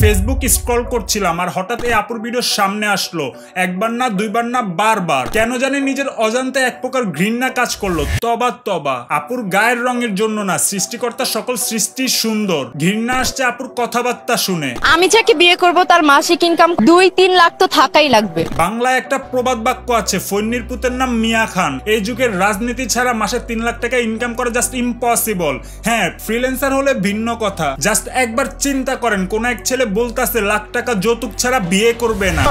Facebook scroll করছিলাম আর হঠাৎ এই আপুর ভিডিও সামনে আসলো। একবার না দুইবার না বারবার। কেন জানি নিজের অজান্তে এক প্রকার ঘৃণা কাজ করলো। তবা তবা। আপুর গায়ের রঙের জন্য না, সৃষ্টিকর্তা সকল সৃষ্টি সুন্দর। ঘৃণা আসছে আপুর কথাবার্তা শুনে। আমি যাকে বিয়ে করব তার মাসিক ইনকাম 2-3 লাখ তো থাকাই লাগবে। বাংলায় একটা প্রবাদ বাক্য আছে, ফৈন্নির পুতের নাম মিয়া খান। এই যুগের রাজনীতি ছাড়া মাসে 3 লাখ টাকা ইনকাম করা জাস্ট ইম্পসিবল। হ্যাঁ, ফ্রিল্যান্সার হলে ভিন্ন কথা। জাস্ট একবার চিন্তা করেন, কোন এক ছেলে বলতাছে লাখ টাকা যৌতুক ছাড়া বিয়ে করবে না।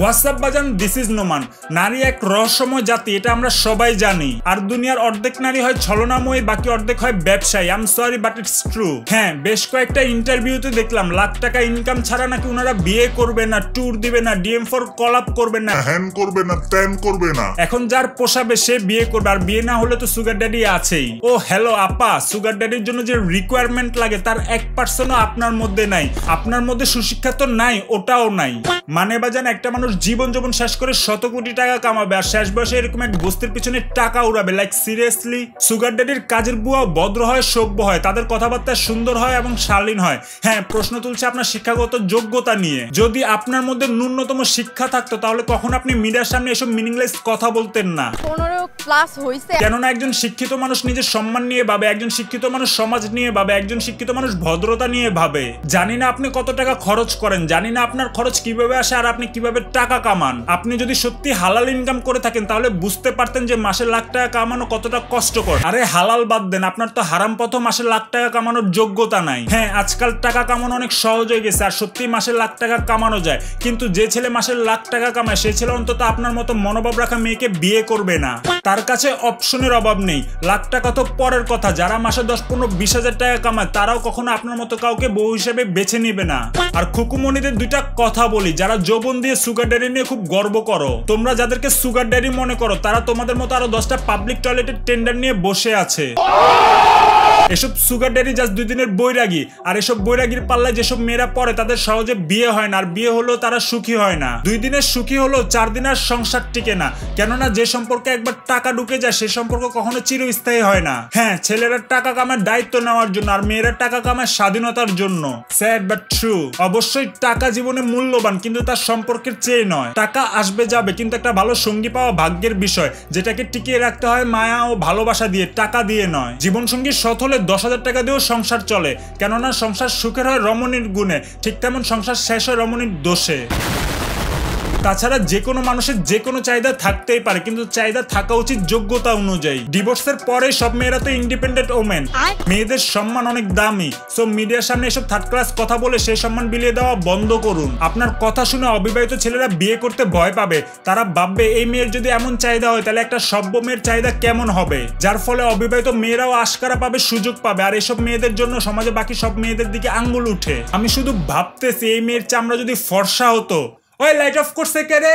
হোয়াটসঅ্যাপ বাজান, দিস ইজ নোমান। নারী এক রহস্যময় জাতি, এটা আমরা সবাই জানি। আর দুনিয়ার অর্ধেক নারী হয় ছলনাময়ী, বাকি অর্ধেক হয় ব্যবসায়ী। I am sorry but it's true. হ্যাঁ, বেশ কয়েকটা ইন্টারভিউতে দেখলাম লাখ টাকা ইনকাম ছাড়া নাকি ওনারা বিয়ে করবে না, ট্যুর দিবে না, ডিএম ফর কলাপ করবে না, হ্যান করবে না, ত্যান করবে না। এখন যার পোষাবে সে বিয়ে করবে, আর বিয়ে না হলে তো সুগার ড্যাডি আছেই। ও হ্যালো আপা, সুগার ড্যাডির জন্য যে রিকোয়ারমেন্ট লাগে তার 1%ও আপনার মধ্যে নাই। আপনার মধ্যে সুশিক্ষা তো নাই, ওটাও নাই। মানে বাজান, একটা মানুষ জীবন যৌবন শেষ করে 100 কোটি টাকা কামাবে আর শেষ বয়সে এরকম এক বস্তির পিছনে টাকা উড়াবে। Like seriously? সুগার ড্যাডির কাজের বুয়া ভদ্র হয়, সভ্য হয়, তাদের কথাবার্তা সুন্দর হয় এবং শালীন হয়। হ্যাঁ, প্রশ্ন তুলছে আপনার শিক্ষাগত যোগ্যতা নিয়ে। যদি আপনার মধ্যে ন্যূনতম শিক্ষা থাকতো তাহলে কখন আপনি মিডিয়ার সামনে এসব মিনিংলেস কথা বলতেন না। 15+ হইছে। কেননা একজন শিক্ষিত মানুষ নিজের সম্মান নিয়ে ভাবে, একজন শিক্ষিত মানুষ সমাজ নিয়ে ভাবে, একজন শিক্ষিত মানুষ ভদ্রতা নিয়ে ভাবে। জানি না আপনি কত টাকা খরচ করেন, জানি না আপনার খরচ কিভাবে আসে আর আপনি কিভাবে টাকা কামান। আপনি যদি সত্যি হালাল ইনকাম করে থাকেন তাহলে বুঝতে পারতেন যে মাসে লাখ টাকা কামানো কতটা কষ্টকর। আরে হালাল বাদ দেন, আপনার তো হারাম পথ মাসে লাখ টাকা কামানোর যোগ্যতা নাই। হ্যাঁ, আজকাল টাকা কামানো অনেক সহজ হয়ে গেছে আর সত্যি মাসে লাখ টাকা কামানো যায়, কিন্তু যে ছেলে মাসে লাখ টাকা কামায় সেই ছেলে অন্তত আপনার মতো মনোভাব রাখা মেয়েকে বিয়ে করবে না। তার কাছে অপশনের অভাব নেই। লাখ টাকা তো পরের কথা, যারা মাসে 10-15-20 হাজার টাকা কামায় তারাও কখনো আপনার মতো কাউকে বউ হিসেবে বেছে নিবে না। আর খুকুমণিদের দুইটা কথা বলি, যারা যৌবন দিয়ে সুগার ড্যাডি নিয়ে খুব গর্ব করো, তোমরা যাদেরকে সুগার ড্যাডি মনে করো তারা তোমাদের মতো আরো 10টা পাবলিক টয়লেটের টেন্ডার নিয়ে বসে আছে। এসব সুগার ড্যাডি জাস্ট 2 দিনের বৈরাগী, আর এসব বৈরাগীর পাল্লায় যেসব মেয়েরা পড়ে তাদের সহজে বিয়ে হয় না, আর বিয়ে হলেও তারা সুখী হয় না। 2 দিনের সুখী হলেও 4 দিনের সংসার টিকে না, কেননা যে সম্পর্কে একবার টাকা ঢুকে যায় সে সম্পর্ক কখনো চিরস্থায়ী হয় না। হ্যাঁ, ছেলেরা টাকা কামায় দায়িত্ব নেওয়ার জন্য আর মেয়েরা টাকা কামায় স্বাধীনতার জন্য। Sad but true. অবশ্যই টাকা জীবনে মূল্যবান, কিন্তু তার সম্পর্কের চেয়ে নয়। টাকা আসবে যাবে, কিন্তু একটা ভালো সঙ্গী পাওয়া ভাগ্যের বিষয়, যেটাকে টিকিয়ে রাখতে হয় মায়া ও ভালোবাসা দিয়ে, টাকা দিয়ে নয়। জীবন সঙ্গী সৎ হলে 10,000 টাকা দিয়েও সংসার চলে, কেননা সংসার সুখের হয় রমণীর গুণে, ঠিক তেমন সংসার শেষ হয় রমণীর দোষে। তাছাড়া যে কোনো মানুষের যে কোনো চাহিদা থাকতেই পারে, কিন্তু চাহিদা থাকা উচিত যোগ্যতা অনুযায়ী। ডিভোর্সের পরে সব মেয়েরা তো ইন্ডিপেন্ডেন্ট ওমেন। মেয়েদের সম্মান অনেক দামি, সো মিডিয়ার সামনে এসব থার্ড ক্লাস কথা বলে সেই সম্মান বিলিয়ে দেওয়া বন্ধ করুন। আপনার কথা শুনে অবিবাহিত ছেলেরা বিয়ে করতে ভয় পাবে। তারা ভাববে এই মেয়ের যদি এমন চাহিদা হয় তাহলে একটা সভ্য মেয়ের চাহিদা কেমন হবে, যার ফলে অবিবাহিত মেয়েরাও আশকারা পাবে, সুযোগ পাবে। আর এসব মেয়েদের জন্য সমাজে বাকি সব মেয়েদের দিকে আঙ্গুল উঠে। আমি শুধু ভাবতেছি এই মেয়ের চামড়া যদি ফর্সা হতো। ওই লাইট অফ করছে কে রে?